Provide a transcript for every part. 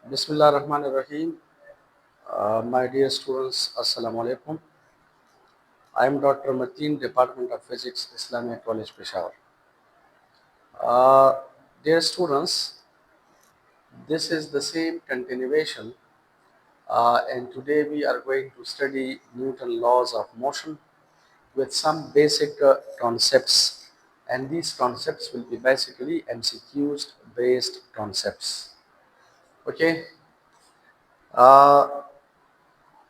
Bismillahirrahmanirrahim. My dear students, Assalamu alaikum. I am Dr. Mateen, Department of Physics, Islamic College, Peshawar. Uh, Dear students, this is the same continuation, and today we are going to study Newton laws of motion with some basic concepts, and these concepts will be basically MCQs based concepts. Okay.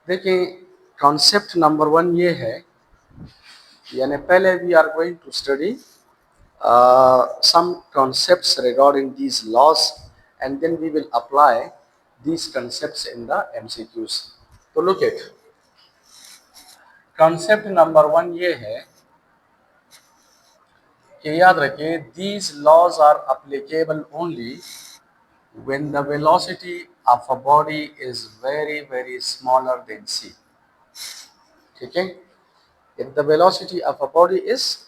देखिए concept number one ये है यानी पहले we are going to study some concepts regarding these laws and then we will apply these concepts in the MCQs. तो look at concept number one ये है कि याद रखिए these laws are applicable only when the velocity of a body is very smaller than c. ठीक है, if the velocity of a body is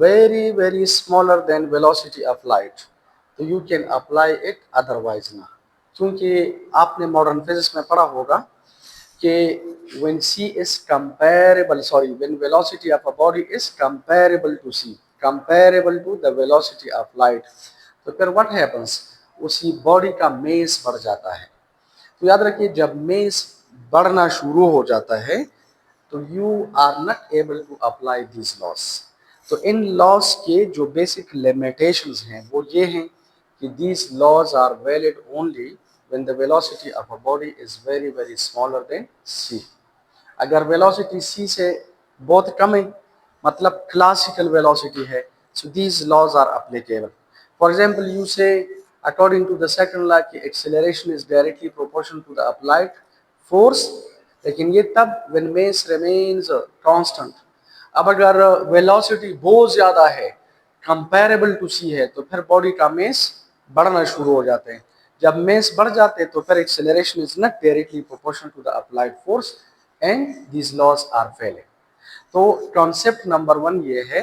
very smaller than velocity of light तो you can apply it otherwise ना, क्योंकि आपने modern physics में पढ़ा होगा कि when c is comparable when velocity of a body is comparable to c, comparable to the velocity of light, तो फिर what happens, उसी बॉडी का मेस बढ़ जाता है। तो याद रखिए जब मेस बढ़ना शुरू हो जाता है तो you are not able to apply this laws. तो इन लॉस के जो बेसिक लिमिटेशंस हैं वो ये हैं कि these laws are valid only when the velocity of a body is very smaller than c। अगर वेलोसिटी c से बहुत कम है मतलब क्लासिकल वेलोसिटी है, so these laws are applicable. For example you say according to the second law कि acceleration is directly proportional to the applied force, लेकिन ये तब व्हेन मेस रिमेन्स कांस्टेंट। अब अगर वेलोसिटी बहुत ज़्यादा है कंपैरेबल टू सी है तो फिर बॉडी का मेस बढ़ना शुरू हो जाते हैं। जब मेस बढ़ जाते हैं तो फिर acceleration is not directly proportional to the applied force and these laws are valid. तो कॉन्सेप्ट नंबर वन ये है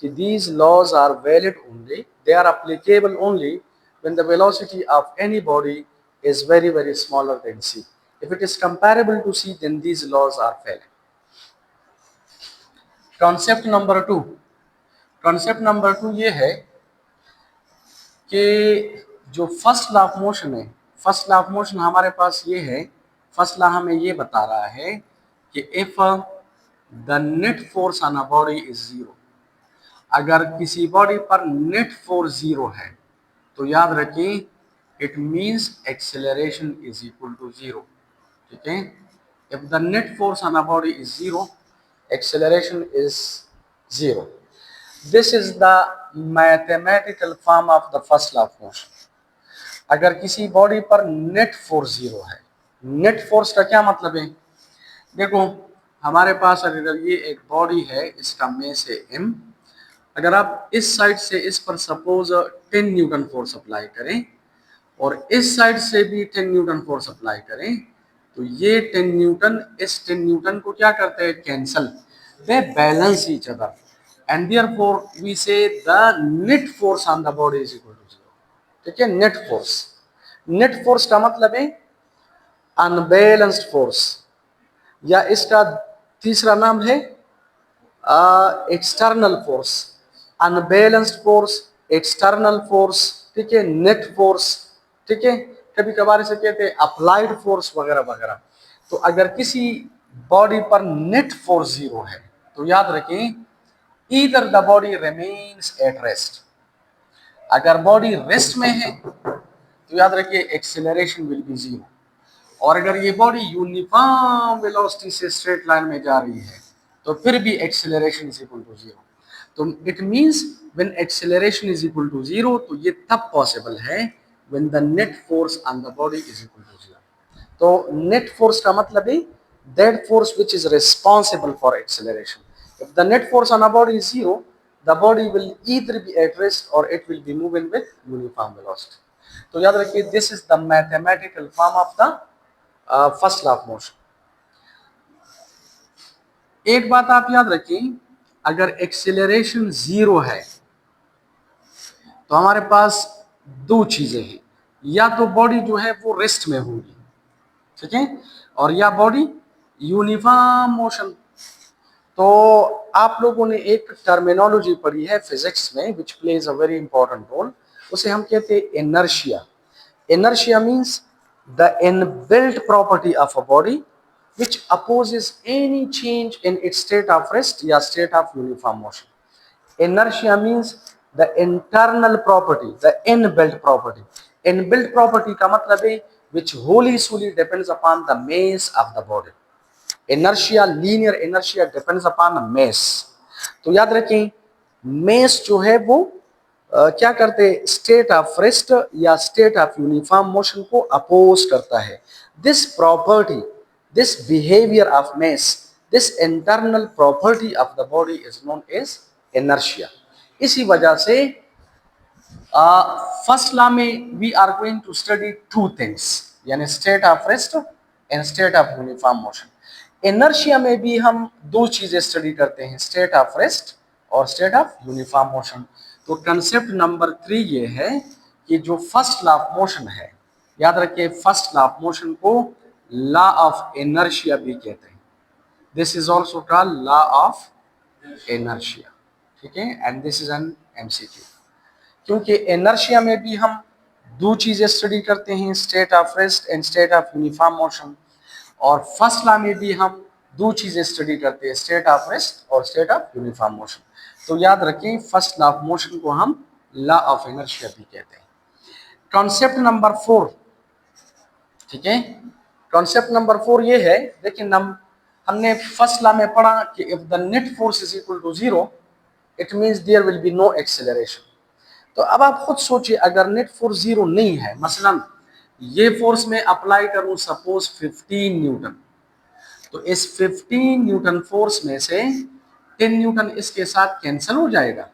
कि these laws are valid only, they are applicable only when the velocity of any body is very smaller than c. If it is comparable to c, then these laws are valid. Concept number two, concept number two ये है कि जो first law of motion है, first law of motion हमारे पास ये है, first law हमें ये बता रहा है कि if the net force on a body is zero, अगर किसी बॉडी पर नेट फोर्स जीरो है तो याद रखिए it means acceleration is equal to zero. ठीक है, if the net force on a body is zero, acceleration is zero. This is the mathematical form of the first law of motion. अगर किसी body पर net force zero है, net force का क्या मतलब है, देखो हमारे पास अगर ये एक बॉडी है इसका मेस है m, अगर आप इस साइड से इस पर सपोज 10 न्यूटन फोर्स अप्लाई करें और इस साइड से भी 10 न्यूटन फोर्स अप्लाई करें तो ये 10 न्यूटन इस 10 न्यूटन को क्या करते हैं, cancel, they balance each other and therefore we say the net force on the body is equal to zero. ठीक है, नेट फोर्स, नेट फोर्स का मतलब है अनबैलेंस्ड फोर्स, या इसका तीसरा नाम है external force, unbalanced force, external force, ठीक है, नेट फोर्स, ठीक है, कभी कभार इसे कहते हैं अप्लाइड फोर्स वगैरह वगैरह। तो अगर किसी बॉडी पर नेट फोर्स जीरो है तो याद रखें either the body remains at rest, अगर बॉडी रेस्ट में है तो याद रखिए एक्सेलरेशन विल बी जीरो, और अगर ये बॉडी यूनिफॉर्म वेलोसिटी से स्ट्रेट लाइन में जा रही है तो फिर भी acceleration is equal to zero. तो it means when acceleration is equal to zero तो ये तब पॉसिबल है when the net force on the body is equal to zero. तो नेट फोर्स का मतलब है that force which is responsible for acceleration. If the net force on a body is zero, the body will either be at rest और it will be moving with uniform velocity. तो याद रखिए this is the mathematical form of the first law of motion. एक बात आप याद रखिए, अगर एक्सेलरेशन जीरो है तो हमारे पास दो चीजें हैं, या तो बॉडी जो है वो रेस्ट में होगी, ठीक है, और या बॉडी यूनिफॉर्म मोशन। तो आप लोगों ने एक टर्मिनोलॉजी पढ़ी है फिजिक्स में which plays a very important role, उसे हम कहते हैं inertia. Inertia means the inbuilt property of a body which opposes any change in its state of rest या state of uniform motion. Inertia means the internal property, the inbuilt property. Inbuilt property का मतलब है which wholly solely depends upon the mass of the body. Inertia, linear inertia depends upon mass. तो याद रखें mass जो है वो क्या करते हैं, स्टेट ऑफ रेस्ट या स्टेट ऑफ यूनिफॉर्म मोशन को अपोज करता है। This property, this behaviour of mass, this internal property of the body is known as inertia. इसी वजह से फर्स्ट लॉ में we are going to study two things, यानी state of rest and state of uniform motion. Inertia में भी हम दो चीजें स्टडी करते हैं, स्टेट ऑफ रेस्ट और स्टेट ऑफ यूनिफॉर्म मोशन। तो कंसेप्ट नंबर 3 ये है कि जो फर्स्ट लॉ ऑफ मोशन है, याद रखिए फर्स्ट लॉ ऑफ मोशन को लॉ ऑफ इनर्शिया भी कहते हैं। This is also called law of inertia, ठीक है, and this is an MCQ. क्योंकि इनर्शिया में भी हम दो चीजें स्टडी करते हैं, state of rest and state of uniform motion, और फर्स्ट लॉ में भी हम दो चीजें स्टडी करते हैं, स्टेट ऑफ रेस्ट और स्टेट ऑफ यूनिफॉर्म मोशन। तो याद रखें फर्स्ट लॉ ऑफ मोशन को हम लॉ ऑफ इनर्शिया भी कहते हैं। कॉन्सेप्ट नंबर 4, ठीक है, कॉन्सेप्ट नंबर 4 ये है, देखिए हमने फर्स्ट लॉ में पढ़ा कि if the net force is equal to 0 it means there will be no acceleration. तो अब आप खुद सोचिए अगर नेट फोर्स 0 नहीं है, मसलन ये फोर्स में अप्लाई करूं सपोज 15 न्यूटन, तो इस 15 न्यूटन फोर्स में से 10 न्यूटन इसके साथ कैंसिल हो जाएगा,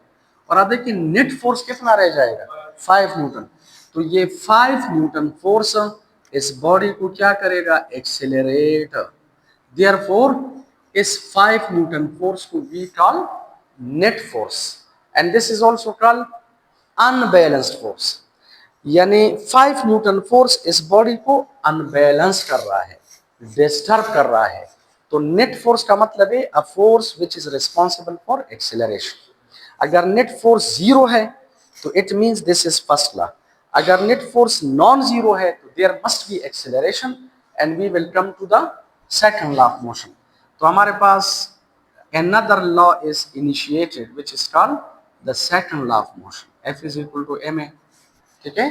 और अब देखिए नेट फोर्स कितना रह जाएगा, 5 न्यूटन। तो ये 5 न्यूटन फोर्स इस बॉडी को क्या करेगा, एक्सेलरेट। देयरफॉर इस 5 न्यूटन फोर्स को we call net force, and this is also called unbalanced force. यानी 5 न्यूटन फोर्स इस बॉडी को अनबैलेंस कर रहा है, डिस्टर्ब कर रहा है। तो नेट फोर्स का मतलब है a force which is responsible for acceleration. अगर नेट फोर्स 0 है तो it means this is first law. अगर नेट फोर्स नॉन जीरो है तो there must be acceleration, and we will come to the second law of motion. तो हमारे पास another law is initiated which is called the second law of motion, F is equal to ma, ठीक है।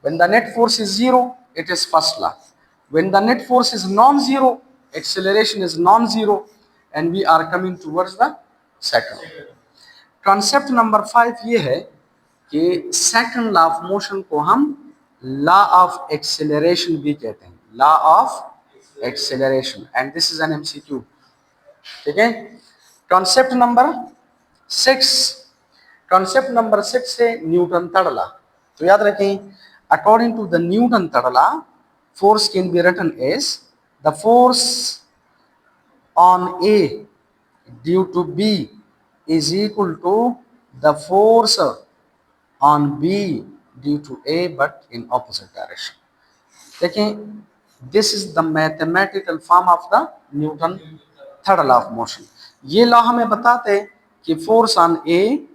when the net force is 0 it is first law, when the net force is non-zero acceleration is non-zero, and we are coming towards the second। concept number 5 ये है कि second law of motion को हम law of acceleration भी कहते हैं, law of acceleration, and this is an MCQ, ठीक है। कॉन्सेप्ट नंबर 6, कॉन्सेप्ट नंबर 6 है न्यूटन थर्ड लॉ। तो याद रखें according to the Newton third law force can be written as the force on A due to B is equal to the force on B due to A but in opposite direction. देखें this is the mathematical form of the Newton third law of motion. ये law हमें बताते हैं कि force on A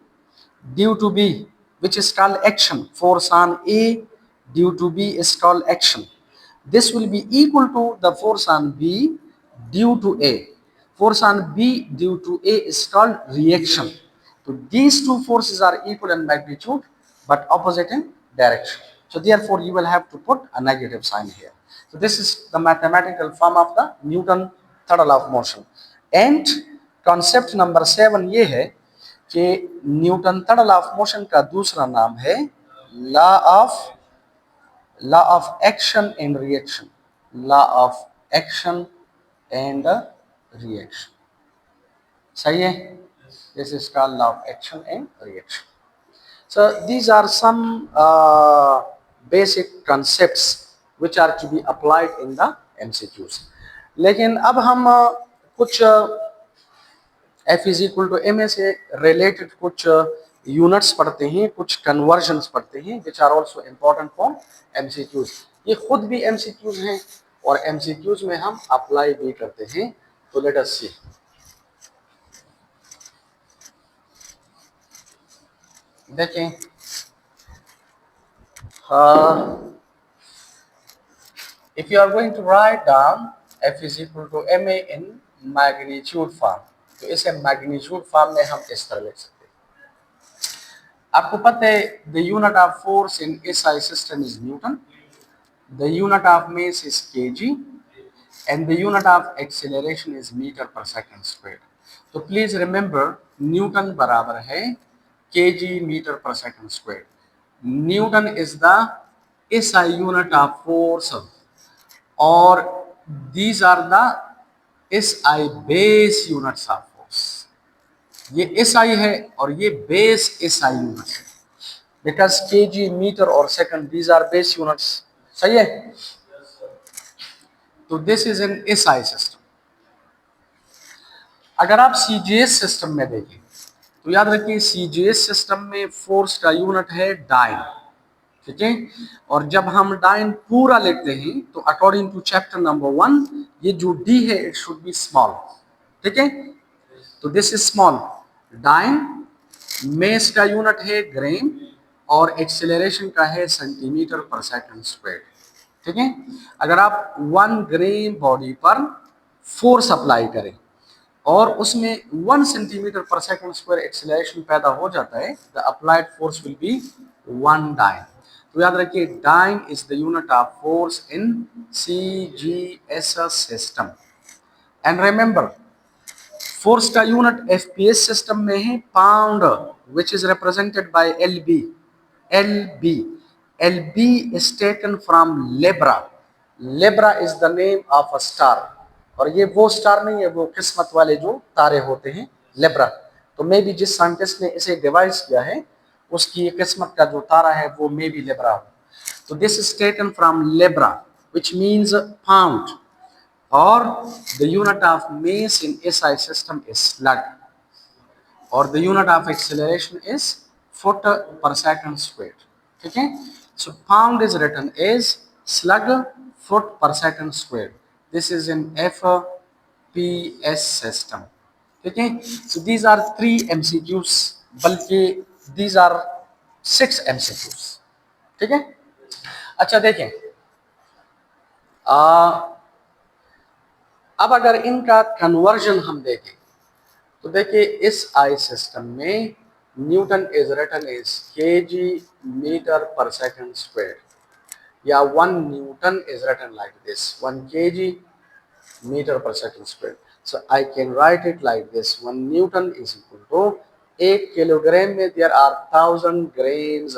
due to B which is called action, force on A due to B is called action, this will be equal to the force on B due to A, force on B due to A is called reaction. तो these two forces are equal in magnitude but opposite in direction, so therefore you will have to put a negative sign here. So this is the mathematical form of the Newton third law of motion, and concept number 7 ये है कि Newton third law of motion का दूसरा नाम है law of action and reaction, law of action and reaction, सही है। This is called law of action and reaction. So these are some basic concepts which are to be applied in the MCQs. लेकिन अब हम कुछ F is equal to ma से related कुछ units पढ़ते हैं, कुछ कन्वर्जन्स पढ़ते हैं, which are also important for MCQs. ये खुद भी एमसीक्यूज हैं और एमसीक्यूज में हम अप्लाई भी करते हैं। तो लेट अस सी। देखें, if you are going to write down f is equal to ma in magnitude form, तो इसे मैग्नीट्यूड फॉर्म में हम इस तरह लिख सकते हैं। आपको पता है the unit of force in SI system is Newton, the unit of mass is KG and the unit of acceleration is meter per second squared. तो प्लीज रिमेंबर न्यूटन बराबर है kg मीटर पर second square. Newton is the SI unit of force और these are the SI base units of force. ये SI है और ये base SI units है, बिकॉज kg मीटर और second these are base units. सही है? तो this is N SI system. अगर आप CGS सिस्टम में देखें तो याद रखिए CGS सिस्टम में फोर्स का यूनिट है डाइन, ठीक है। और जब हम डाइन पूरा लिखते हैं तो अकॉर्डिंग टू चैप्टर नंबर 1 ये जो D है इट शुड बी स्मॉल, ठीक है। तो this is small dyne, mass का यूनिट है ग्राम और एक्सेलरेशन का है सेंटीमीटर पर सेकंड स्क्वायर, ठीक है। अगर आप 1 ग्राम बॉडी पर फोर्स अप्लाई करें और उसमें 1 सेंटीमीटर पर सेकंड स्क्वायर एक्सेलरेशन पैदा हो जाता है, the applied force will be 1 dyne. तो याद रखिए dyne is the unit of force in CGS system. And remember force का यूनिट FPS सिस्टम में है pound, which is represented by LB। LB LB is taken from Libra. Libra is the name of a star, और ये वो star नहीं है, वो किस्मत वाले जो तारे होते हैं लेब्रा। तो मे बी जिस साइंटिस्ट ने इसे डिवाइस किया है उसकी किस्मत का जो तारा है वो मे बी लेब्रा हो। तो this is taken from libra which means pound, और the unit of mass in SI system is slug, और the unit of acceleration is foot per second square, ठीक है। So pound is written as slug foot per second square. This is in FPS system, ठीक है। So these are 3 MCQs, बल्कि these are 6 MCQs, ठीक है। अच्छा देखें, अब अगर इनका कन्वर्जन हम देखें तो देखिए इस आई सिस्टम में Newton is written as kg metre पर सेकंड स्क्वायर, या 1 Newton is written like this 1 kg metre पर second square. So I can write it like this 1 Newton is equal to 1 kilogram में there are 1000 grams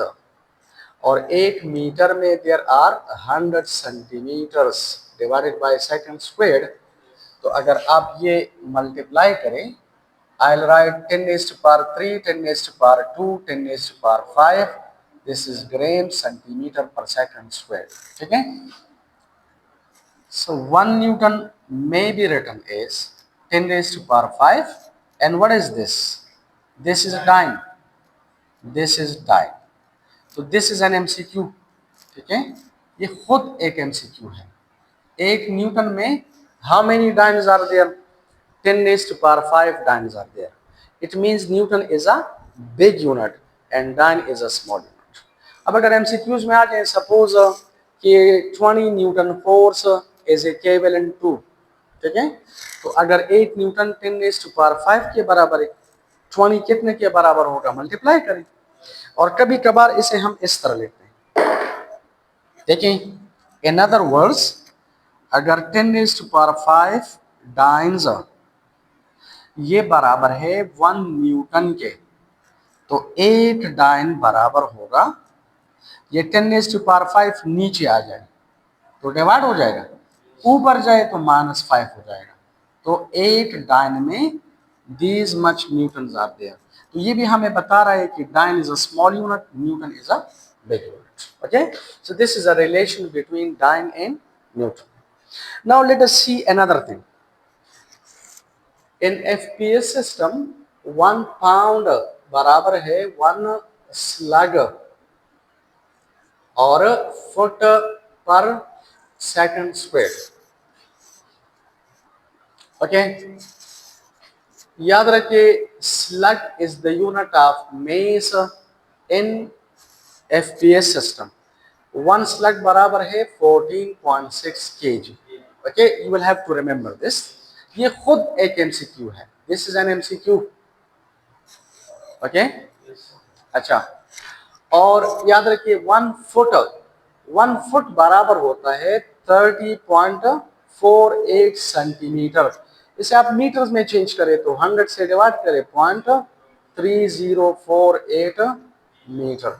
और 1 metre में there are 100 centimetres divided by second square. तो अगर आप ये multiply करें, I'll write 10 raised to power 3, 10 raised to power 2, 10 raised to power 5. This is gram centimeter per second square. ठीक है? So 1 Newton may be written as 10 raised to power 5. And what is this? This is a dyne. This is dyne. So this is an MCQ. ठीक है? ये खुद एक MCQ है। 1 Newton में how many dynes are there? 10 raised to power 5 dynes are there. It means Newton is a big unit and dyne is a small unit. अब अगर MCQs में आ जाए, सपोज कि 20 newton force is equivalent to, ठीक है। तो अगर 8 Newton 10 raised to power 5 के बराबर है, 20 कितने के बराबर होगा, मल्टीप्लाई करें। और कभी कभार इसे हम इस तरह लेते हैं, देखें इन अदर वर्ड्स, अगर 10 raised to power 5 डाइन्स ये बराबर है 1 न्यूटन के, तो 8 डाइन बराबर होगा, ये 10 raised to power 5 नीचे आ जाए तो डिवाइड हो जाएगा, ऊपर जाए तो -5 हो जाएगा। तो 8 डाइन में these much newtons are there। तो ये भी हमें बता रहा है कि dyne is a small unit, newton is a big unit. Okay, so this is a relation between dyne and newton. Now let us see another thing. In FPS system, 1 pound बराबर है 1 स्लग और foot per second square. Okay, याद रखिए slug is the unit of mass in FPS system. 1 slug बराबर है 14.6 KG. Okay, you will have to remember this. ये खुद एक एमसीक्यू है, this is an MCQ. Okay, अच्छा, और याद रखिए 1 फुट बराबर होता है 30.48 सेंटीमीटर। इसे आप मीटर्स में चेंज करें तो 100 से डिवाइड करें 0.3048 मीटर।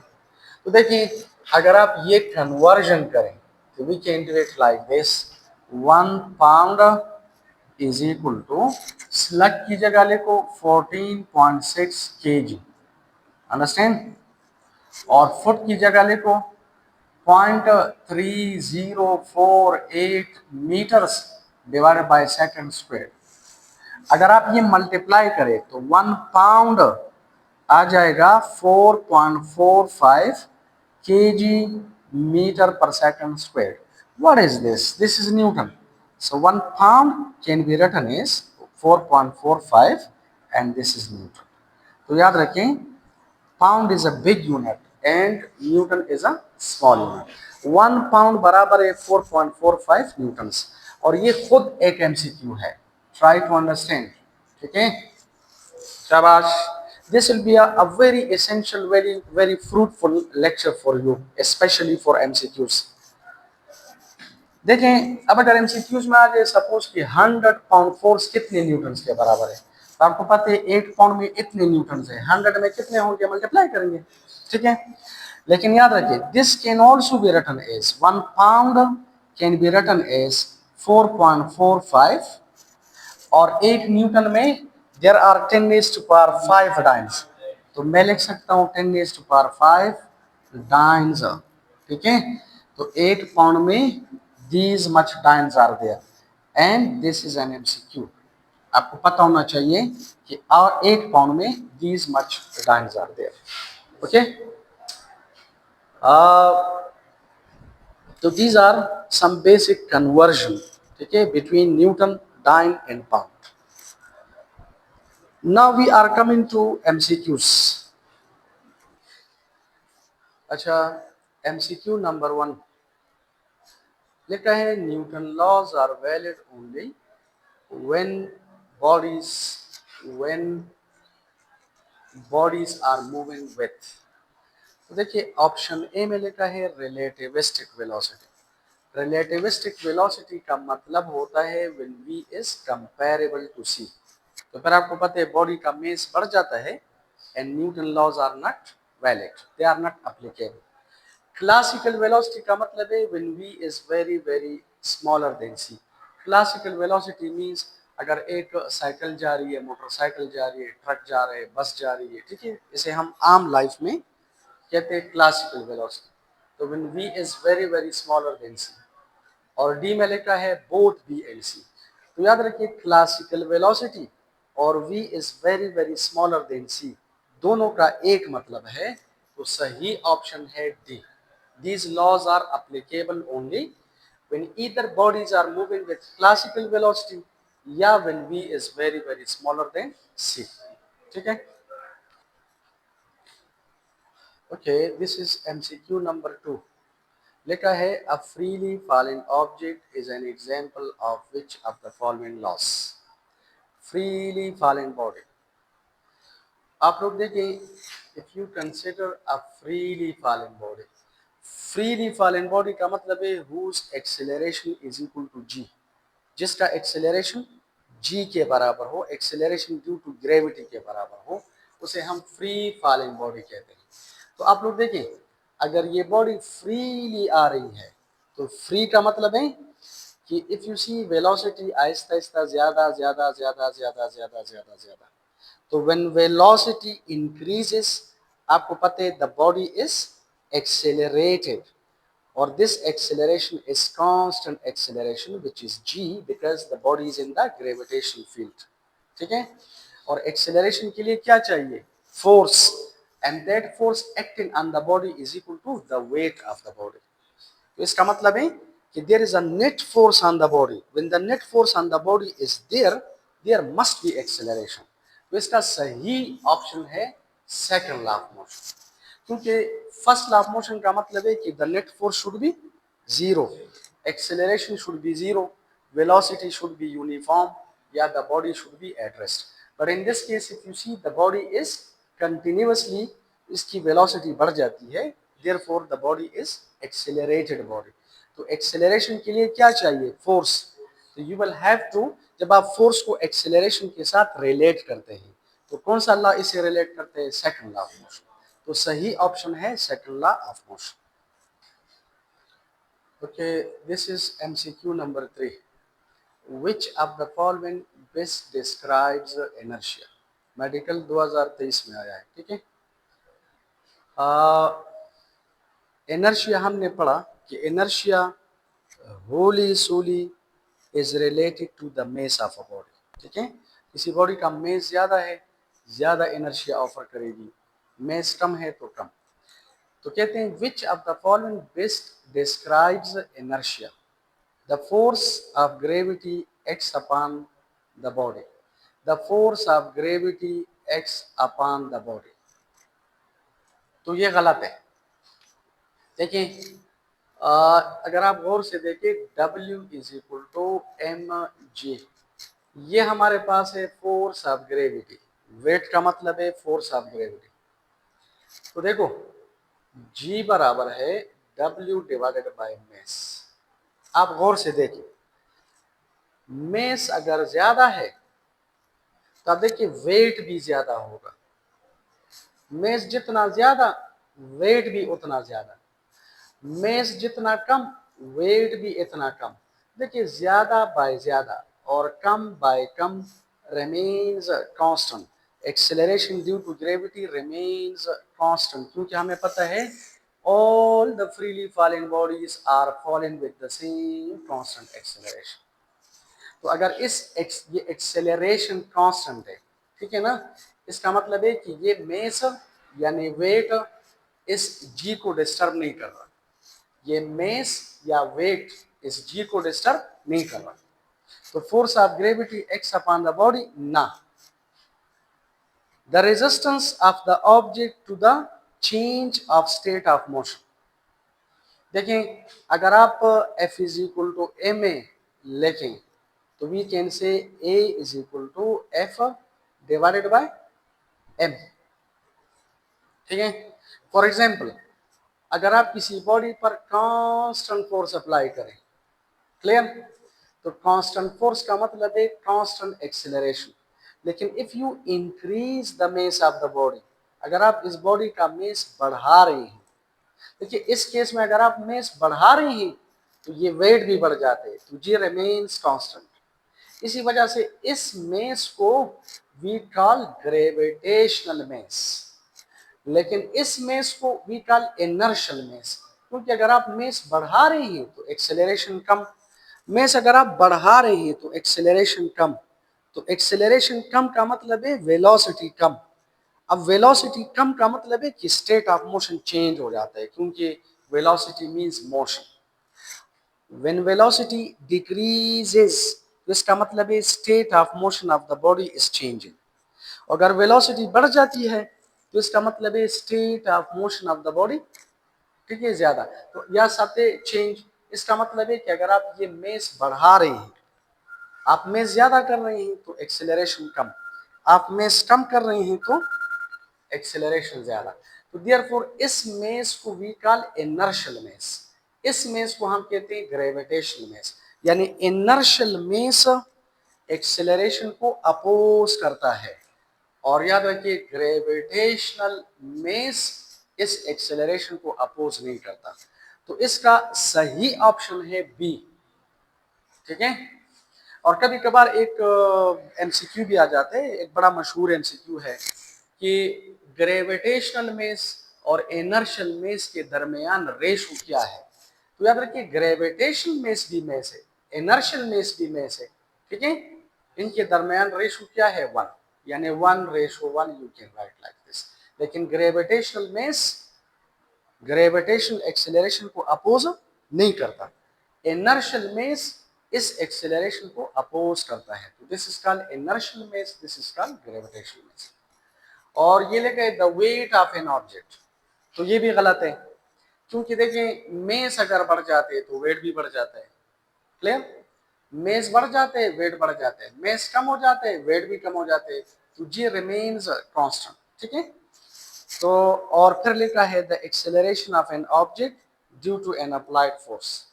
तो देखिए अगर आप ये कन्वर्जन करें तो we can do it like this, 1 pound is equal to, slug की जगह लिखो 14.6 केजी, अंडरस्टैंड, और फुट की जगह लिखो 0.3048 metres divided by second square. अगर आप ये मल्टीप्लाई करें तो 1 पाउंड आ जाएगा 4.45 केजी मीटर पर second square. What is this? This is Newton. So 1 pound can be written as 4.45 and this is Newton. तो याद रखें pound is a big unit and Newton is a small unit. 1 pound बराबर है 4.45 Newton's, और ये खुद एक MCQ है। Try to understand. ठीक है, शाबाश। This will be a very essential, very fruitful lecture for you, especially for MCQs. देखें अब अगर एमसीक्यूज में आ जाए सपोज कि 100 पाउंड फोर्स कितने न्यूटन के बराबर है, तो आपको पता है 8 पाउंड में इतने न्यूटन है, 100 में कितने होंगे मल्टीप्लाई करेंगे। ठीक है, लेकिन याद रखिए this can also be written as 1 pound can be written as 4.45, और 8 न्यूटन में there are 10 raised to power 5 times, तो मैं लिख सकता हूँ 10 रेज़्ड टू पावर 5 टाइम्स। ठीक है, तो 8 पाउंड में these much times are there and this is an MCQ। आपको पता होना चाहिए कि 8 पाउंड में these much times are there। Okay, तो these are some basic conversion, ठीक है, between Newton, dyne and pound। Now we are coming to MCQs। अच्छा, MCQ नंबर 1 लिखा है newton laws are valid only when bodies when bodies are moving with। तो देखिए option A में लिखा है रिलेटिविस्टिक वेलोसिटी। रिलेटिविस्टिक वेलोसिटी का मतलब होता है when v is comparable to c। तो फिर आपको पता है बॉडी का मेस बढ़ जाता है and newton laws are not valid, they are not applicable. Classical velocity का मतलब है when v is very very smaller than c। Classical velocity means अगर एक साइकिल जा रही है, मोटरसाइकिल जा रही है, ट्रक जा रहे हैं, बस जा रही है, ठीक है, इसे हम आम लाइफ में कहते हैं क्लासिकल वेलोसिटी। तो when v is very very smaller than c, और डी में लिखा है बोथ बी एंड सी। तो याद रखिए क्लासिकल वेलोसिटी और v is very very smaller than c, दोनों का एक मतलब है, तो सही ऑप्शन है D. These laws are applicable only when either bodies are moving with classical velocity या when v is very very smaller than c। ठीक है, okay, this is MCQ number 2। लिखा है a freely falling object is an example of which of the following loss. Freely falling body, आप लोग देखिए if you consider a freely falling body, freely falling body का मतलब है whose acceleration is equal to g, जिसका acceleration g के बराबर हो, एक्सेलरेशन ड्यू टू ग्रेविटी के बराबर हो, उसे हम फ्री फॉलिंग बॉडी कहते हैं। तो आप लोग देखिए अगर ये बॉडी फ्रीली आ रही है तो फ्री का मतलब है कि if you C velocity Aahista Aahista ज्यादा ज्यादा ज्यादा ज्यादा ज्यादा ज्यादा ज्यादा, तो व्हेन वेलोसिटी इंक्रीजेस आपको पता है the body is accelerated, or this acceleration is constant acceleration which is g because the body is in the gravitational field। ठीक है, और acceleration के लिए क्या चाहिए, force, and that force acting on the body is equal to the weight of the body. तो इसका मतलब है कि there is a net force on the body. When the net force on the body is there, there must be acceleration. तो इसका सही option है second law of motion, क्योंकि फर्स्ट लॉ ऑफ मोशन का मतलब है कि the net force should be zero, acceleration should be zero, velocity should be uniform, या the body should be at rest. But in this case if you see the body is continuously, इसकी velocity बढ़ जाती है, therefore the body is accelerated body. तो acceleration के लिए क्या चाहिए? फोर्स. तो यू विल हैव टू, जब आप फोर्स को एक्सेलरेशन के साथ रिलेट करते हैं, तो कौन सा लॉ इसे रिलेट करते हैं? Second law of motion. तो सही ऑप्शन है second law of motion. Okay, this is MCQ number 3. Which of the following best describes inertia? Medical 2023 में आया है, ठीक है. इनर्शिया हमने पढ़ा कि inertia wholly solely is related to the mass of a body, ठीक है. किसी बॉडी का मेस ज्यादा है, ज्यादा इनर्शिया ऑफर करेगी, मेस कम है तो कम. तो कहते हैं which of the following best describes inertia? The force of gravity acts upon the body. The force of gravity acts upon the body. तो ये गलत है. देखिए, अगर आप गौर से देखें, W is equal to M G, ये हमारे पास है फोर्स ऑफ ग्रेविटी. वेट का मतलब है फोर्स ऑफ ग्रेविटी. तो देखो, G बराबर है W डिवाइडेड बाय मेस. आप गौर से देखिए, मेस अगर ज्यादा है तो आप देखिए वेट भी ज्यादा होगा. मेस जितना ज्यादा, वेट भी उतना ज्यादा. मेस जितना कम, वेट भी इतना कम. देखिए, ज्यादा बाय ज्यादा और come by come remains constant. Acceleration due to gravity remains constant, क्योंकि हमें पता है all the freely falling bodies are falling with the same constant acceleration. तो अगर ये एक्सेलरेशन कांस्टेंट है, ठीक है ना, इसका मतलब है कि ये मेस यानी वेट इस जी को डिस्टर्ब नहीं कर रहा. ये मेस या वेट इस जी को डिस्टर्ब नहीं कर रहा. तो force of gravity acts upon the body ना. The resistance of the object to the change of state of motion. देखें, अगर आप F is equal to M A लिखें तो we can say A is equal to F divided by M, ठीक है. For example, अगर आप किसी बॉडी पर कांस्टेंट फोर्स अप्लाई करें, क्लियर, तो कांस्टेंट फोर्स का मतलब है कांस्टेंट एक्सेलरेशन. लेकिन if you increase the mass of the body, अगर आप इस बॉडी का मेस बढ़ा रहे हैं, देखिए इस केस में अगर आप मेस बढ़ा रहे हैं तो ये वेट भी बढ़ जाते हैं, तो ये रिमेन्स कांस्टेंट. इसी वजह से इस मेस को वी कॉल ग्रेविटेशनल मेस, लेकिन इस मेस को वी कॉल इनर्शियल मेस, क्योंकि अगर आप मेस बढ़ा रहे हैं तो एक्सेलरेशन कम, मेस अगर आप बढ़ा रहे हैं तो एक्सेलरेशन कम. तो एक्सेलरेशन कम का मतलब है वेलोसिटी कम. अब वेलोसिटी कम का मतलब है कि स्टेट ऑफ मोशन चेंज हो जाता है, क्योंकि velocity means motion. When velocity decreases, इसका मतलब है state of motion of the body is changing. अगर वेलोसिटी बढ़ जाती है तो इसका मतलब है state of motion of the body, ठीक है, ज्यादा. तो या साथे चेंज, इसका मतलब है कि अगर आप ये मेस बढ़ा रहे हैं, आप मेस ज्यादा कर रहे हैं तो एक्सेलरेशन कम, आप मेस कम कर रहे हैं तो एक्सेलरेशन ज्यादा. तो देयरफॉर इस मेस को वी कॉल इनर्शियल मेस. इस मेस को हम कहते हैं ग्रेविटेशनल मेस. यानी इनर्शियल मेस एक्सेलरेशन को अपोज करता है, और याद रखिए ग्रेविटेशनल मेस इस एक्सेलरेशन को अपोज नहीं करता. तो इसका सही ऑप्शन है बी, ठीक है. और कभी कभार एक एमसीक्यू भी आ जाते हैं, एक बड़ा मशहूर एमसीक्यू है कि ग्रेविटेशनल मेस और इनर्शियल मेस के दरमियान रेशो क्या है. तो याद रखिए ग्रेविटेशनल मेस भी मेस है, इनर्शियल मेस भी मेस है, ठीक है. इनके दरमियान रेशो क्या है? 1. यानी 1:1 you can write like this. लेकिन ग्रेविटेशनल एक्सेलरेशन को अपोज नहीं करता। इनर्शियल मेस इस एक्सेलरेशन को अपोज करता है, तो this is called inertial mess, this is called gravitational mess. और ये लेके the weight of an object, तो ये भी गलत है, क्योंकि देखिए मेस अगर बढ़ जाते तो वेट भी बढ़ जाता है। क्लियर? मेस बढ़ जाते हैं वेट बढ़ जाते हैं, मेस कम हो जाते हैं वेट भी कम हो जाते हैं, तो जी रिमेन्स कांस्टेंट। ठीक है, तो और फिर लिखा है the acceleration of an object due to an applied force.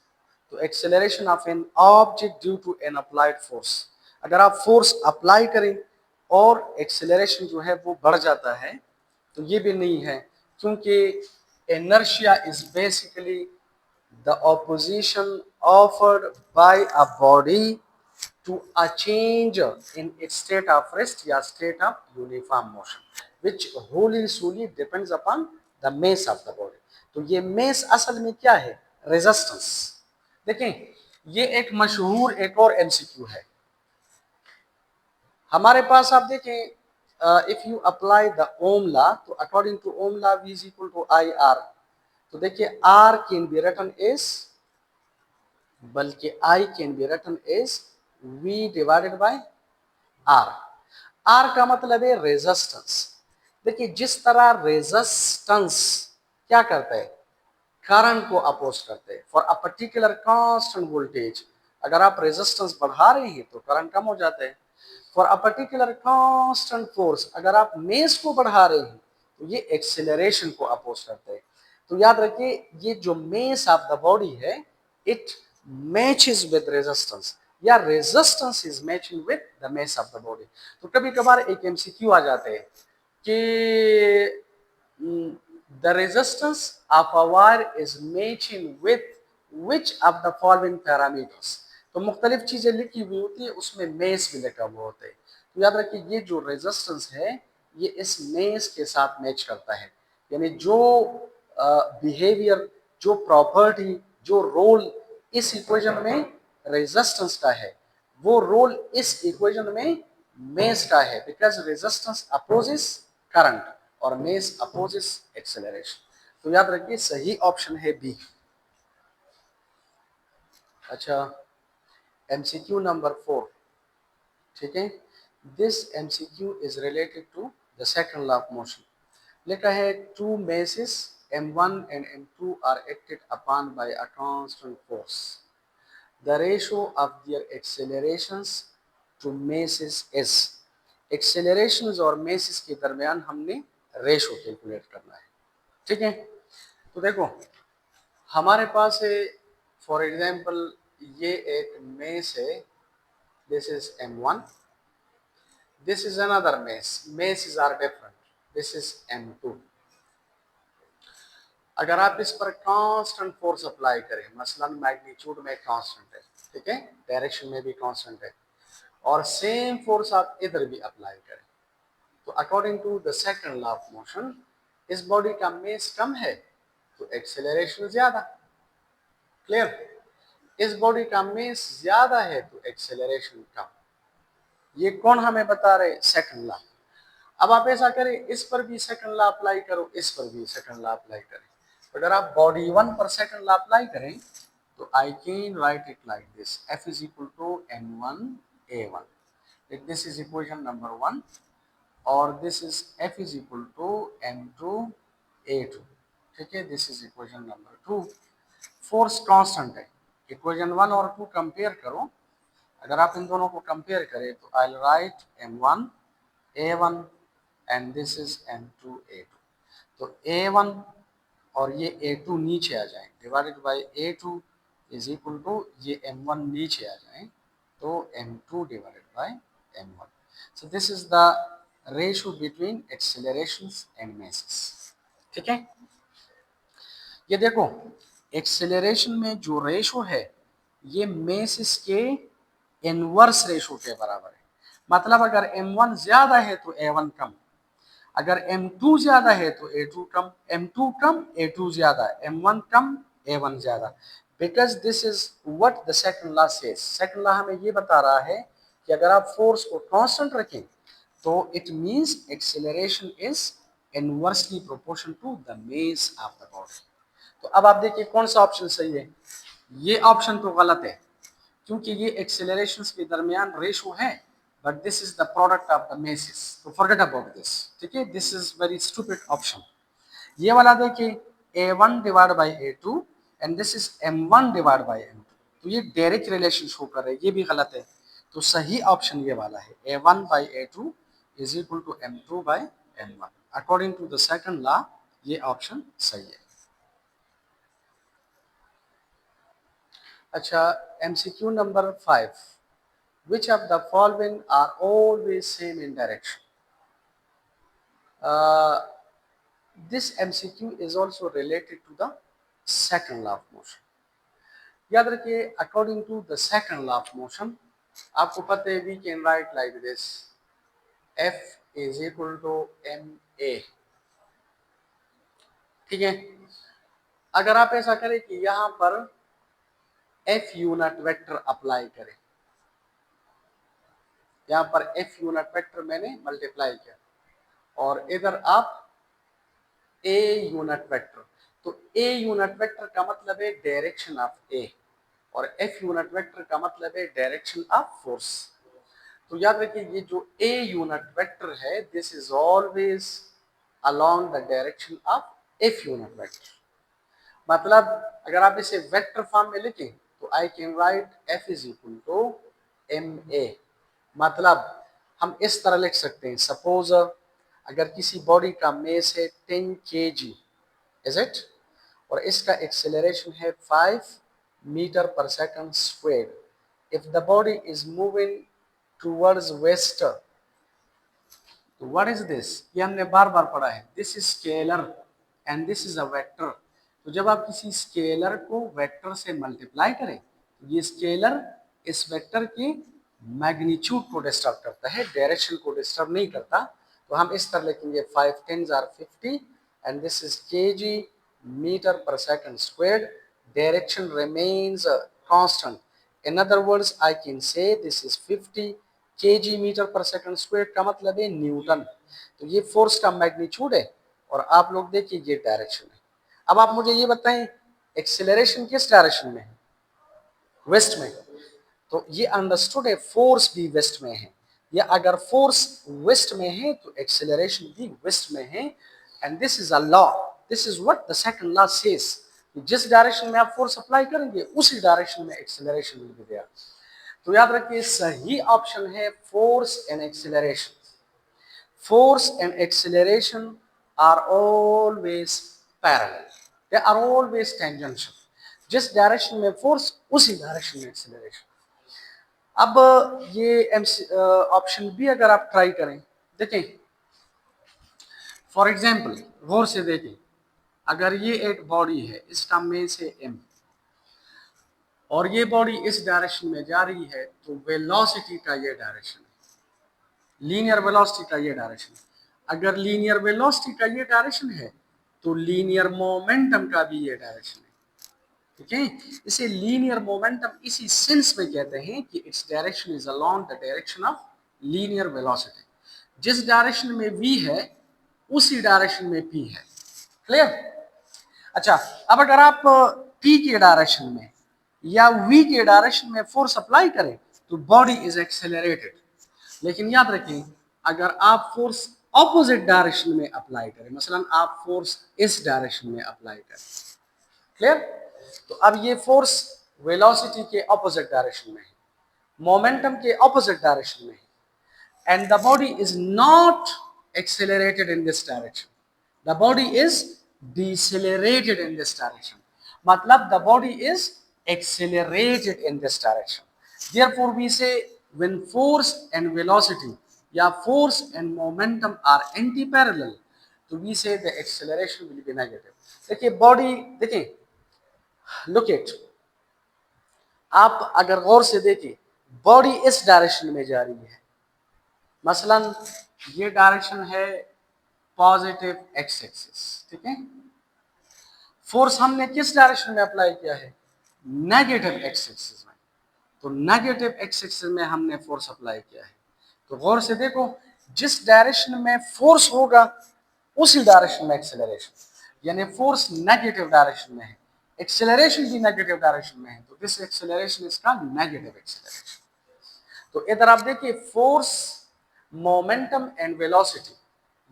तो acceleration of an object due to an applied force, अगर आप फोर्स अप्लाई करें और एक्सेलरेशन जो है वो बढ़ जाता है, तो ये भी नहीं है, क्योंकि inertia is basically the opposition offered by a body to a change in its state of rest या state of uniform motion, which wholly solely depends upon the mass of the body। तो ये mass असल में क्या है? Resistance. देखें, ये एक मशहूर एक और एमसीक्यू है हमारे पास। आप देखें, if you apply the Ohm law, तो according to Ohm law V is equal to I R. तो देखिए R can be written as, बल्कि I can be written as V divided by R। R का मतलब है resistance. देखिए जिस तरह रेजिस्टेंस क्या करता है? करंट को अपोज करते हैं for a particular constant voltage. अगर आप रेजिस्टेंस बढ़ा रहे हैं तो करंट कम हो जाता है। For a particular constant force, अगर आप मेस को बढ़ा रहे हैं तो ये एक्सेलरेशन को अपोज करते हैं। तो याद रखिए ये जो मेस ऑफ द बॉडी है, इट मैचेस विद रेजिस्टेंस या resistance is matching with the mass of the body. तो कभी कभार एक एमसीक्यू आ जाते हैं कि the resistance of a wire is matching with which of the following parameters। तो मुख्तलिफ चीजें लिखी हुई होती है, उसमें मेस भी लिखा हुआ होता है। तो याद रखिए ये जो रेजिस्टेंस है ये इस मेस के साथ मैच करता है, यानी जो बिहेवियर, जो प्रॉपर्टी, जो रोल इस इक्वेशन में रेजिस्टेंस का है, वो रोल इस इक्वेशन में मेस का है, बिकॉज रेजिस्टेंस अपोजिस करंट और मेस अपोजिस एक्सेलरेशन। तो याद रखिए सही ऑप्शन है बी। अच्छा, एमसीक्यू नंबर 4। ठीक है, this MCQ is related to the second law of motion. लिखा है two masses M1 and M2 are acted upon by a constant force, the ratio of their accelerations to masses is। एक्सेलरेशंस और messages के दरमियान हमने ratio calculate करना है। ठीक है, तो देखो हमारे पास है फॉर एग्जांपल ये एक मेस है, this is M1, this is another mass, masses are different, this is M2। अगर आप इस पर कांस्टेंट फोर्स अप्लाई करें, मसलन मैग्नीट्यूड में कांस्टेंट है, ठीक है, डायरेक्शन में भी कांस्टेंट है, और सेम फोर्स आप इधर भी अप्लाई करें, तो according to the second law of motion इस बॉडी का मेस कम है तो एक्सेलरेशन ज्यादा। क्लियर? इस बॉडी का मेस ज्यादा है तो एक्सेलरेशन कम। ये कौन हमें बता रहे? Second law. अब आप ऐसा करें, इस पर भी सेकंड लॉ अप्लाई करो, इस पर भी सेकंड लॉ अप्लाई करें। अगर आप बॉडी 1 पर सेकंड लॉ अप्लाई करें तो I can write it like this, F is equal to N1 A1। This is equation number 1 और this is F is equal to N2 A2। ठीक है, this is equation number 2। Force constant है, equation 1 और 2 compare करो। अगर आप इन दोनों को कंपेयर करें तो I write M1 A1 and this is M2 A2। तो A1 और ये A2 नीचे आ जाए, divided by A2 is equal to ये M1 नीचे आ जाए तो M2 divided by M1। So this is the ratio between accelerations and masses। ठीक है, ये देखो एक्सेलरेशन में जो रेशो है ये मेसिस के इनवर्स रेशो के बराबर है। मतलब अगर M1 ज्यादा है तो A1 कम, अगर M2 ज्यादा है तो A2 कम, M2 कम A2 ज्यादा, M1 कम A1 ज्यादा। Because this is what the second law says. Second law हमें ये बता रहा है कि अगर आप फोर्स को कांस्टेंट रखें तो it means acceleration is inversely proportion to the mass of the body. तो अब आप देखिए कौन सा ऑप्शन सही है। ये ऑप्शन तो गलत है क्योंकि ये एक्सेलरेशंस के दरमियान रेशो है, but this is the product of the masses, तो फॉरगेट अबाउट दिस। ठीक है, this is very stupid option. ये वाला देखिए a1 divide by a2 and this is m1 divide by m2, तो ये डायरेक्ट रिलेशन शो कर रहा है, ये भी गलत है। तो सही ऑप्शन ये वाला है a1 by a2 is equal to m2 by m1। According to the second law ये ऑप्शन सही है। अच्छा, MCQ number 5, which of the following are always same in direction? This MCQ is also related to the second law of motion. याद रखिए, according to the second law of motion, आपको पता है we can write like this, F is equal to ma। ठीक है, अगर आप ऐसा करें कि यहाँ पर F यूनिट वेक्टर अप्लाई करें, यहाँ पर F यूनिट वेक्टर मैंने मल्टीप्लाई किया और इधर आप A यूनिट वेक्टर, तो A यूनिट वेक्टर का मतलब है डायरेक्शन ऑफ A और F यूनिट वेक्टर का मतलब है डायरेक्शन ऑफ फोर्स। तो याद रखिए ये जो A यूनिट वेक्टर है this is always along the direction of F unit vector. मतलब अगर आप इसे वेक्टर फॉर्म में लिखें तो I can write F is equal to ma। मतलब हम इस तरह लिख सकते हैं, सपोज अगर किसी बॉडी का मेस है 10 kg, इज इट, और इसका एक्सेलरेशन है 5 मीटर पर second square, if the body is moving towards west, तो व्हाट इज दिस, ये हमने बार बार पढ़ा है, this is scalar and this is a vector. तो जब आप किसी स्केलर को वेक्टर से मल्टीप्लाई करें तो ये स्केलर इस वेक्टर के मैग्नीट्यूड को डिस्टर्ब करता है, डायरेक्शन को डिस्टर्ब नहीं करता। तो हम इस तरह लिखेंगे 5 10s are 50 and this is kg meter per second squared, direction remains constant. In other words, I can say this is 50 kg metre पर सेकंड स्क्वायर का मतलब है न्यूटन। तो ये फोर्स का मैग्नीट्यूड है और आप लोग देखिए ये डायरेक्शन है। अब आप मुझे ये बताएं एक्सेलरेशन किस डायरेक्शन में है, वेस्ट में, तो ये अंडरस्टूड है फोर्स भी वेस्ट में है, या अगर फोर्स वेस्ट में है तो एक्सेलरेशन भी वेस्ट में है। And this is a law, this is what the second law says, जिस डायरेक्शन में आप फोर्स अप्लाई करेंगे उसी डायरेक्शन में एक्सेलरेशन विल बी देयर। तो याद रखिए सही ऑप्शन है force and acceleration. Force and acceleration are always parallel, they are always tangential, जिस डायरेक्शन में फोर्स उसी डायरेक्शन में एक्सेलरेशन। अब ये ऑप्शन बी अगर आप ट्राई करें, देखें फॉर एग्जांपल गौर से देखें, अगर ये एक बॉडी है इसका मेस है m और ये बॉडी इस डायरेक्शन में जा रही है, तो वेलोसिटी का ये डायरेक्शन है, लीनियर वेलोसिटी का ये डायरेक्शन है। अगर लीनियर वेलोसिटी का ये डायरेक्शन है तो लीनियर मोमेंटम का भी ये डायरेक्शन है। ठीक है, इसे लीनियर मोमेंटम इसी सेंस में कहते हैं कि its direction is along the direction of linear velocity. जिस डायरेक्शन में v है उसी डायरेक्शन में p है। क्लियर? अच्छा, अब अगर आप p के डायरेक्शन में या v के डायरेक्शन में फोर्स अप्लाई करें तो बॉडी इज एक्सेलरेटेड। लेकिन याद रखें अगर आप फोर्स ऑपोजिट डायरेक्शन में अप्लाई करें, मसलन आप फोर्स इस डायरेक्शन में अप्लाई करें, क्लियर, तो अब ये फोर्स वेलोसिटी के ऑपोजिट डायरेक्शन में है, मोमेंटम के ऑपोजिट डायरेक्शन में है, and the body is not accelerated in this direction, the body is decelerated in this direction, मतलब the body is accelerated in this direction. Therefore, we say when force and velocity या force and momentum are anti-parallel, तो we say the acceleration will be negative. देखिए body, देखिए look it, आप अगर गौर से देखिए body इस डायरेक्शन में जा रही है, मसलन ये डायरेक्शन है पॉजिटिव एक्स एक्सिस, ठीक है, फोर्स हमने किस डायरेक्शन में अप्लाई किया है, नेगेटिव एक्स एक्सिस में, तो नेगेटिव एक्स एक्सिस में हमने फोर्स अप्लाई किया है। तो गौर से देखो जिस डायरेक्शन में फोर्स होगा उसी डायरेक्शन में एक्सेलरेशन, यानी फोर्स नेगेटिव डायरेक्शन में है, एक्सेलरेशन भी नेगेटिव डायरेक्शन में है, तो दिस एक्सेलरेशन इसका नेगेटिव एक्सेलरेशन। तो इधर आप देखिए फोर्स, मोमेंटम एंड वेलोसिटी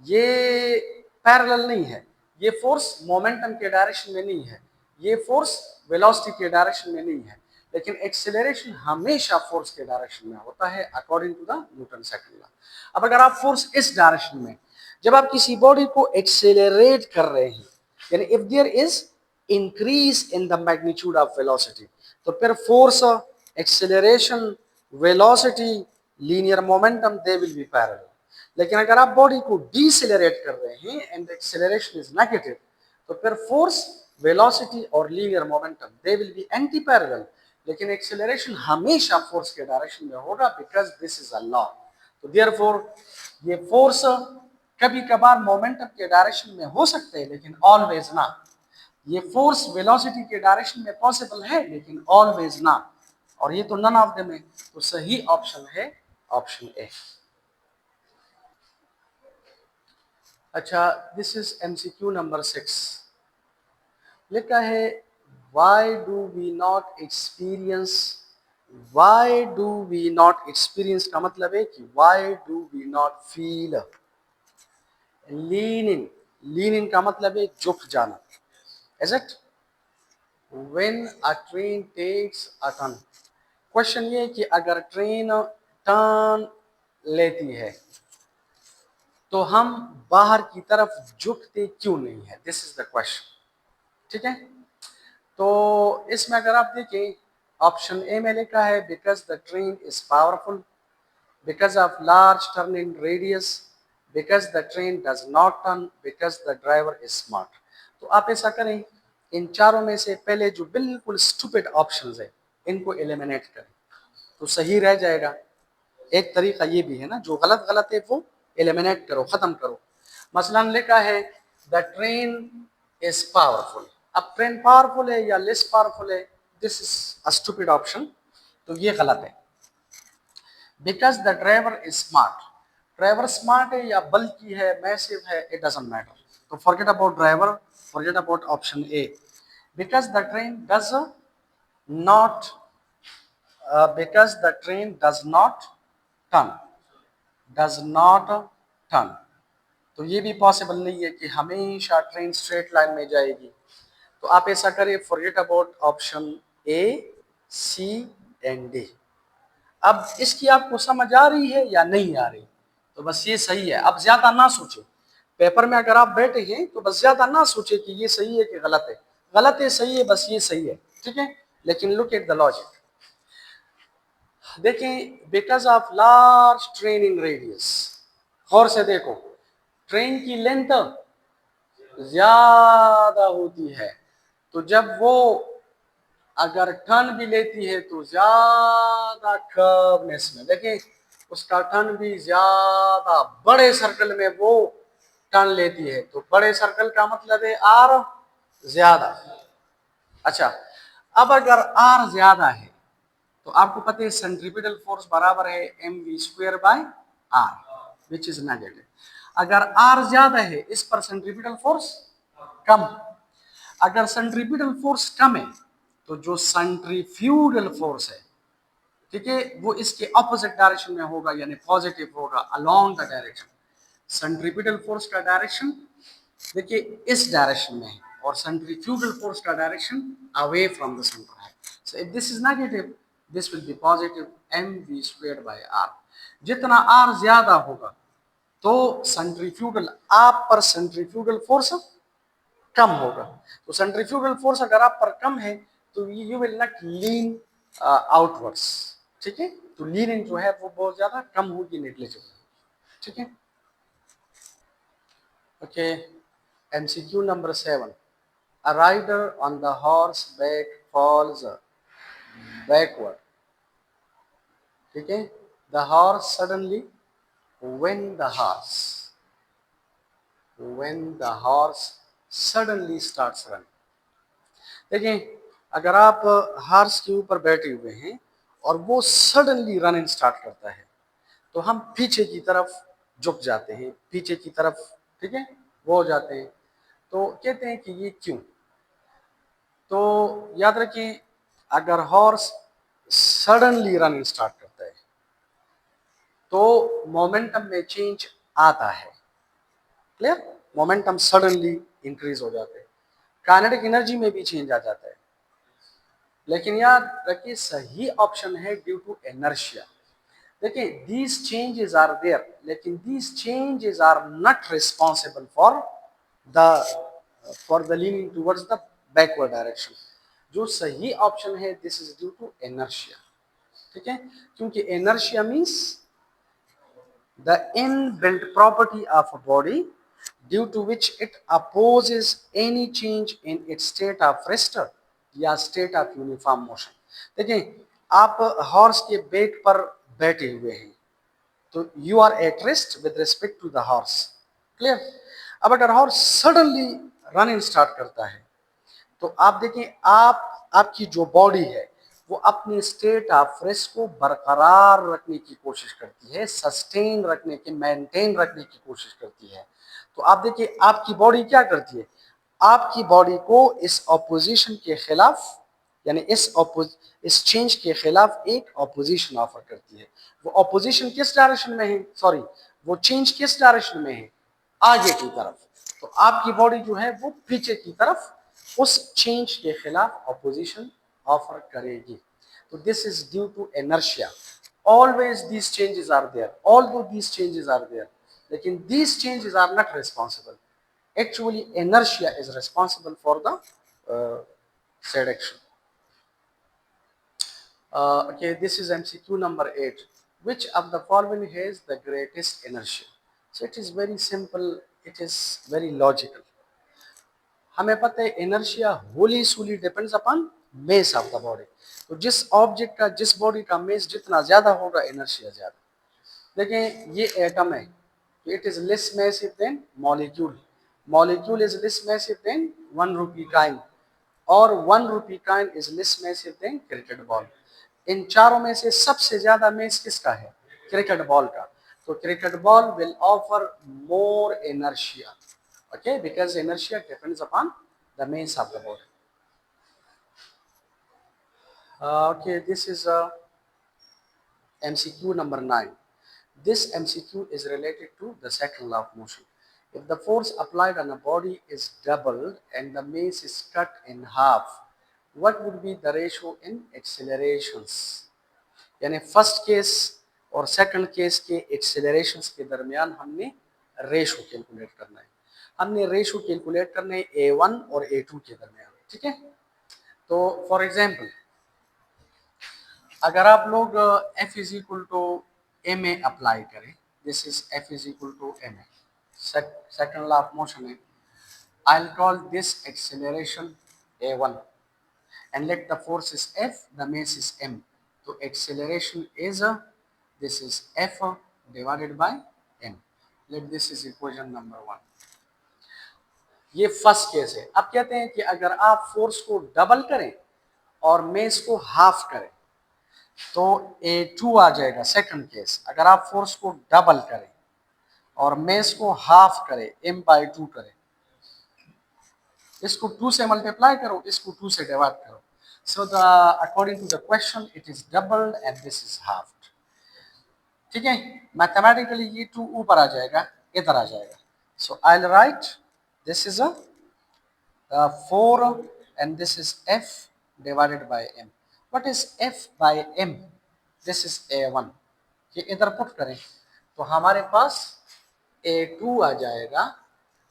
ये पैरेलल नहीं है, ये फोर्स मोमेंटम के डायरेक्शन में नहीं है, ये फोर्स वेलोसिटी के डायरेक्शन में नहीं है, लेकिन एक्सेलरेशन हमेशा फोर्स के डायरेक्शन में होता है according to the newton second law. अब अगर आप फोर्स इस डायरेक्शन में, जब आप किसी बॉडी को एक्सेलरेट कर रहे हैं, यानी if there is increase in the magnitude of velocity, तो फिर force, acceleration, velocity, linear momentum they will be parallel. लेकिन अगर आप बॉडी को डीसेलरेट कर रहे हैं एंड एक्सेलरेशन इज नेगेटिव, तो फिर फोर्स, वेलोसिटी और linear momentum they will B anti parallel, लेकिन एक्सेलरेशन हमेशा फोर्स के डायरेक्शन में होगा because this is a law. तो देयरफॉर ये फोर्स कभी कभार मोमेंटम के डायरेक्शन में हो सकते हैं लेकिन ऑलवेज ना। ये फोर्स वेलोसिटी के डायरेक्शन में पॉसिबल है लेकिन ऑलवेज ना, और ये तो नन ऑफ देम है, तो सही ऑप्शन है ऑप्शन ए। अच्छा, दिस इज एमसीक्यू नंबर 6। लिखा है why do we not experience, why do we not experience का मतलब है कि why do we not feel lean in, lean in का मतलब है झुक जाना, is it? When a train takes a turn, question ये है कि अगर ट्रेन टर्न लेती है तो हम बाहर की तरफ झुकते क्यों नहीं है, दिस इज द क्वेश्चन। ठीक है, तो इसमें अगर आप देखें ऑप्शन ए में लिखा है because the train is powerful, because of large turning radius, because the train does not turn, because the driver is smart. तो आप ऐसा करें, इन चारों में से पहले जो बिल्कुल स्टूपिड ऑप्शंस है इनको एलिमिनेट करें तो सही रह जाएगा। एक तरीका ये भी है ना, जो गलत गलत है वो एलिमिनेट करो, खत्म करो। मसलन लिखा है द ट्रेन इज पावरफुल, अब ट्रेन पावरफुल है या लेस पावरफुल है, this is a stupid option, तो ये गलत है। Because the driver is smart, driver smart है या बल्कि है, मैसिव है, इट डजंट मैटर, तो forget about driver, forget about option A. Because the train does not, because the train does not turn, does not turn, तो ये भी possible नहीं है कि हमेशा ट्रेन स्ट्रेट लाइन में जाएगी। तो आप ऐसा करें, forget about option A, C and D. अब इसकी आपको समझ आ रही है या नहीं आ रही, तो बस ये सही है, अब ज्यादा ना सोचे। पेपर में अगर आप बैठे हैं तो बस ज्यादा ना सोचे कि ये सही है कि गलत है, गलत है सही है बस ये सही है, ठीक है। लेकिन लुक एट द लॉजिक, देखें because of large training radius, गौर से देखो, ट्रेन की लेंथ ज्यादा होती है, तो जब वो अगर टर्न भी लेती है तो ज्यादा कर्वनेस में, देखिए उसका टर्न भी ज्यादा बड़े सर्कल में वो टर्न लेती है, तो बड़े सर्कल का मतलब है आर ज्यादा। अच्छा, अब अगर आर ज्यादा है तो आपको पता है सेंट्रीपिटल फोर्स बराबर है mv² by R which is negative. अगर आर ज्यादा है इस पर सेंट्रीपिटल फोर्स कम, अगर सेंट्रीपिटल फोर्स कम है तो जो सेंट्रीफ्यूगल फोर्स है, ठीक है, वो इसके ऑपोजिट डायरेक्शन में होगा, यानी पॉजिटिव होगा, along the direction. Centripetal force का डायरेक्शन देखिए इस डायरेक्शन में है और सेंट्रीफ्यूगल फोर्स का direction away from the center है। So if this is negative this will be positive mv² by R. जितना आर ज्यादा होगा तो सेंट्रीफ्यूगल, आप पर सेंट्रीफ्यूगल फोर्स कम होगा, तो सेंट्रीफ्यूगल फोर्स अगर आप पर कम है तो you will not lean outwards, ठीक है, तो लीनिंग जो है वो बहुत ज्यादा कम होगी, नेग्लिजिबल, ठीक है। Okay, MCQ number 7, a rider on the horse back falls backward, ठीक है, the horse suddenly, when the horse, when the horse suddenly starts running, देखिए अगर आप हार्स के ऊपर बैठे हुए हैं और वो सडनली रनिंग स्टार्ट करता है तो हम पीछे की तरफ झुक जाते हैं पीछे की तरफ, ठीक है, वो हो जाते हैं। तो कहते हैं कि ये क्यों? तो याद रखिए, अगर हॉर्स सडनली रनिंग स्टार्ट करता है तो मोमेंटम में चेंज आता है। क्लियर? मोमेंटम सडनली इंक्रीज हो जाते हैं, काइनेटिक एनर्जी में भी चेंज आ जाता है। लेकिन याद रखिए सही ऑप्शन है ड्यू टू इनर्शिया। देखिए दीज चेंजेस आर देयर, लेकिन these changes are not responsible for the leaning towards the backward direction. जो सही ऑप्शन है this is due to inertia, ठीक है, क्योंकि inertia means the inbuilt property of a body due to which it opposes any change in its state of rest या state of uniform motion। देखिए आप horse के back पर बैठे हुए हैं तो you are at rest with respect to the horse. Clear? अब अगर हॉर्स सडनली रनिंग स्टार्ट करता है तो आप देखें, आपकी जो बॉडी है वो अपने स्टेट ऑफ रेस्ट को बरकरार रखने की कोशिश करती है, सस्टेन रखने की, मेंटेन रखने की कोशिश करती है। तो आप देखिए आपकी बॉडी क्या करती है, आपकी बॉडी को इस ऑपोजिशन के खिलाफ, यानी इस चेंज के खिलाफ एक ऑपोजिशन ऑफर करती है। वो ऑपोजिशन किस डायरेक्शन में है, सॉरी, वो चेंज किस डायरेक्शन में है, आगे की तरफ। तो आपकी बॉडी जो है वो पीछे की तरफ उस चेंज के खिलाफ ऑपोजिशन ऑफर करेगी। तो this is due to inertia. Always these changes are there, although these changes are there, लेकिन these changes are not responsible. Actually, inertia is responsible for the said action. Okay, this is MCQ number 8. Which of the following has the greatest inertia? So it is very simple, it is very logical. हमें पता है inertia Holi सूली depends upon mess of the body. तो जिस object का, जिस body का mess जितना ज्यादा होगा इनर्शिया ज्यादा। देखें ये एटम है, it is less massive than molecule, molecule is less massive than 1 rupee coin, और 1 rupee coin is less massive than cricket ball. इन चारों में से सबसे ज्यादा मेस किसका है, क्रिकेट बॉल का। तो cricket ball will offer more inertia, okay, because inertia depends upon the mass of the body. Okay, this is MCQ number 9. This MCQ is related to the second law of motion. If the force applied on a body is doubled and the mass is cut in half, what would be the ratio in accelerations? यानी first case और second case के एक्सेलरेशंस के दरमियान हमने ratio calculate करना है। हमने ratio calculate करना है A1 और A2 के दरमियान, ठीक है। तो फॉर एग्जांपल अगर आप लोग F is equal to ma apply करें, this is F is equal to ma, second law of motion है, I will call this acceleration A1 and let the force is F, the mass is m. So acceleration is this is F divided by m. Let this is equation number 1. ये first case है। अब कहते हैं कि अगर आप force को double करें और मेस को हाफ करें तो A2 आ जाएगा। सेकंड केस, अगर आप फोर्स को डबल करें और मेस को हाफ करें, m/2 करें, इसको 2 से मल्टीप्लाई करो, इसको 2 से डिवाइड करो। So the according to the question it is doubled and this is halved, ठीक है। मैथमेटिकली ये 2 ऊपर आ जाएगा, इधर आ जाएगा। So I'll write this is a 4 and this is F divided by M. What is F by M? This is A1। ये इधर put करें तो हमारे पास A2 आ जाएगा,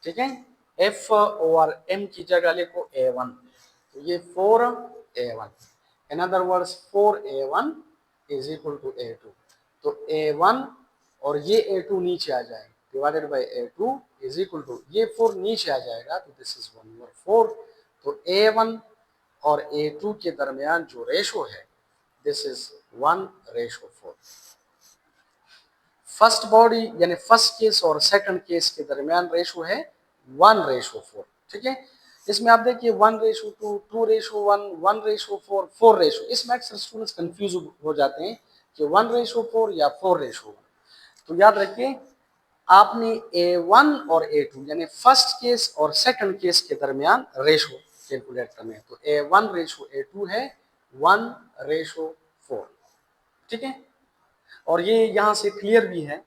ठीक है। F और M की जगह लिखो A1, तो ये 4A1। In other words 4A1 is equal to A2। तो A1 और ये A2 नीचे आ जाएगा, divided by A2 is equal to, ये 4 नीचे आ जाएगा तो दिस इज 1 ओवर 4। तो A1 और A2 के दरमियान जो रेशो है दिस इज 1:4। फर्स्ट बॉडी यानी फर्स्ट केस और सेकंड केस के दरमियान रेशो है 1:4, ठीक है। इसमें आप देखिए 1:2, 2:1, 1:4, 4:, इसमें अक्सर स्टूडेंट्स कंफ्यूज हो जाते हैं कि 1:4 या 4:1। तो याद रखिए आपने A1 और A2 यानी फर्स्ट केस और सेकंड केस के दरमियान रेशो कैलकुलेट करने हैं। तो A1 रेशो A2 है 1 रेशो 4, ठीक है। और ये यहाँ से क्लियर भी है,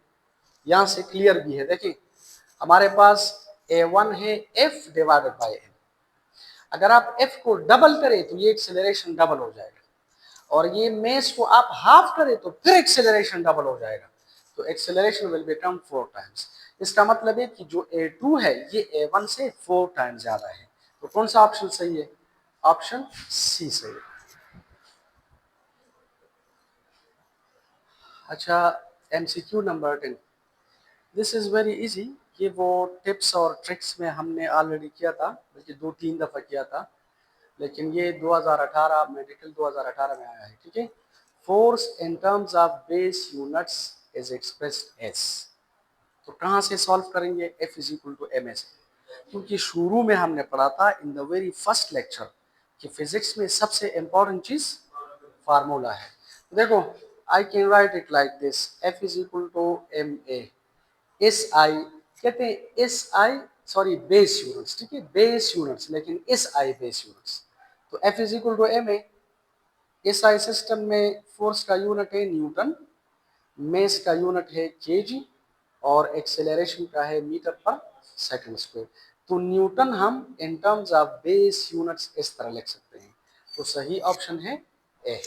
यहाँ से क्लियर भी है। देखिए हमारे पास A1 है F डिवाइडेड बाय M। अगर आप F को डबल करें तो ये एक्सेलरेशन डबल हो जाएगा, और ये मेस को आप हाफ करें तो फिर एक्सेलरेशन डबल हो जाएगा। तो एक्सेलरेशन विल बिकम 4 टाइम्स। इसका मतलब है कि जो A2 है ये A1 से 4 टाइम्स ज्यादा है। तो कौन सा ऑप्शन सही है? ऑप्शन सी सही है। अच्छा, MCQ number 10। This is very easy. ये वो टिप्स और ट्रिक्स में हमने ऑलरेडी किया था, बल्कि 2-3 दफा किया था, लेकिन ये 2018 मेडिकल 2018 में आया है, ठीक है। Force in terms of base units is expressed as. तो कहाँ से सॉल्व करेंगे? F is equal to M S, क्योंकि शुरू में हमने पढ़ा था in the very first lecture कि फिजिक्स में सबसे इंपॉर्टेंट चीज फार्मूला है। तो देखो I can write it like this, F is equal to M A S I, कहते हैं S I, sorry base units, ठीक है, बेस यूनिट्स, लेकिन एस आई बेस यूनिट्स। तो F is equal to M A. S I system में force का unit है newton, mass का यूनिट है केजी, और एक्सेलरेशन का है मीटर पर सेकंड स्क्वायर। तो न्यूटन हम in terms of base units इस तरह लिख सकते हैं। तो सही ऑप्शन है ए।